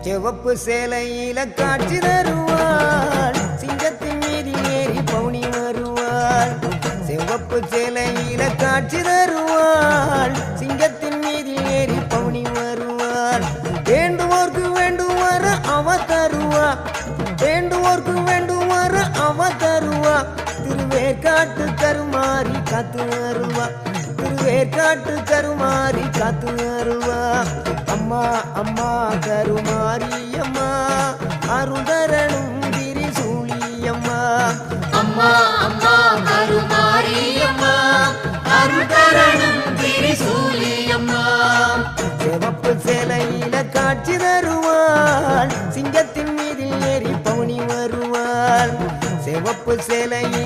சிவப்பு சேலையில காட்சி தருவாள் சிங்கத்தின் மீதில் ஏறி பவுனி வருவாள் சிவப்பு சேலையில காட்சி தருவாள் சிங்கத்தின் மீதில் ஏறி பவுனி வருவாள் வேண்டுவோர்க்கு வேண்டுவார அவ தருவா வேண்டுவோர்க்கு வேண்டுவார அவ தருவா திருவேற்காட்டு கருமாறி காத்து வருவா திருவேற்காட்டு கருமாறி காத்து வருவா அம்மா அம்மா கருமாரி அம்மா அருதரணும் திரிசூலியம்மா அம்மா அம்மா கருமாரி அம்மா அருதரணும் திரிசூலியம்மா சிவப்பு சேலையில காட்சி தருவாள் சிங்கத்தின் மீதில் ஏறி பவுனி வருவாள் சிவப்பு சேலையில்